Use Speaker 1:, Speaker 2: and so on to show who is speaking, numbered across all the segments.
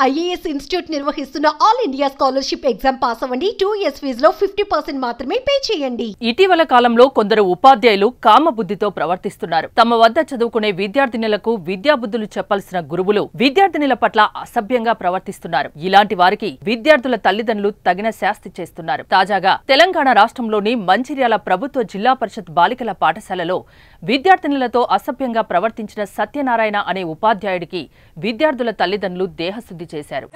Speaker 1: IAS institute నిర్వహిస్తున్న all India scholarship exam pass అవ్వండి. 2 years ఫీజులో 50% మాత్రమే పే చేయండి.
Speaker 2: ఇటీవల కాలంలో కొందరు ఉపాధ్యాయులు కామబుద్ధితో ప్రవర్తిస్తున్నారు. తమ వద్ద చదువుకునే విద్యార్థినులకు విద్యాబుద్ధులు చెప్పాల్సిన గురువులు విద్యార్థినుల పట్ల అసభ్యంగా ప్రవర్తిస్తున్నారు. ఇలాంటి వారికి విద్యార్థుల తల్లిదండ్రులు తగిన శాస్తి చేస్తున్నారు. తాజాగా తెలంగాణ రాష్ట్రంలోని మంచిర్యాల ప్రభుత్వ జిల్లా పరిషత్ బాలికల పాఠశాలలో విద్యార్థినులతో అసభ్యంగా ప్రవర్తించిన సత్యనారాయణ అనే ఉపాధ్యాయుడికి విద్యార్థుల తల్లిదండ్రులు దేహశుద్ధి చేశారు.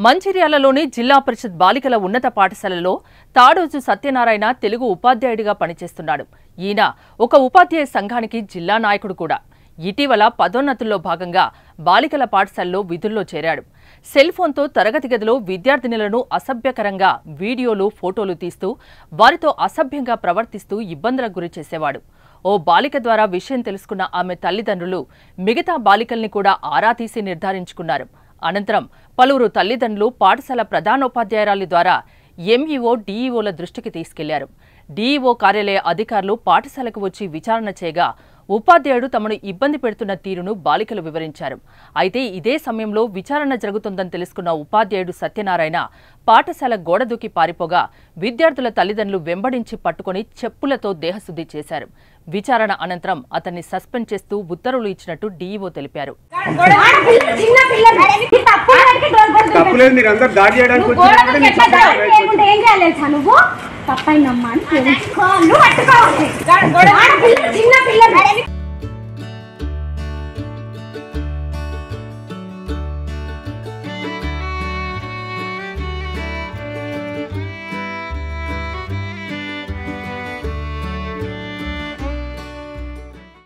Speaker 2: మంచిర్యాలలోని జిల్లా పరిషత్ బాలికల ఉన్నత పాఠశాలలో తాడోజు సత్యనారాయణ తెలుగు ఉపాధ్యాయుడిగా పనిచేస్తున్నాడు. ఈయన ఒక ఉపాధ్యాయ సంఘానికి జిల్లా నాయకుడు కూడా. ఇటీవల పదోన్నతుల్లో భాగంగా బాలికల పాఠశాలలో విధుల్లో చేరాడు. సెల్ ఫోన్తో తరగతి గదిలో విద్యార్థినులను అసభ్యకరంగా వీడియోలు, ఫోటోలు తీస్తూ వారితో అసభ్యంగా ప్రవర్తిస్తూ ఇబ్బందులకు గురి చేసేవాడు. ఓ బాలిక ద్వారా విషయం తెలుసుకున్న ఆమె తల్లిదండ్రులు మిగతా బాలికల్ని కూడా ఆరా తీసి నిర్ధారించుకున్నారు. అనంతరం పలువురు తల్లిదండ్రులు పాఠశాల ప్రధానోపాధ్యాయురాలి ద్వారా ఎంఈఓ, డీఈఓల దృష్టికి తీసుకెళ్లారు. డీఈఓ కార్యాలయ అధికారులు పాఠశాలకు వచ్చి విచారణ చేయగా ఉపాధ్యాయుడు తమను ఇబ్బంది పెడుతున్న తీరును బాలికలు వివరించారు. అయితే ఇదే సమయంలో విచారణ జరుగుతుందని తెలుసుకున్న ఉపాధ్యాయుడు సత్యనారాయణ పాఠశాల గోడ దూకి పారిపోగా విద్యార్థుల తల్లిదండ్రులు వెంబడించి పట్టుకుని చెప్పులతో దేహశుద్ధి చేశారు. విచారణ అనంతరం అతన్ని సస్పెండ్ చేస్తూ ఉత్తర్వులు ఇచ్చినట్టు డీఈఓ తెలిపారు.
Speaker 3: తప్పైనమ్మా అని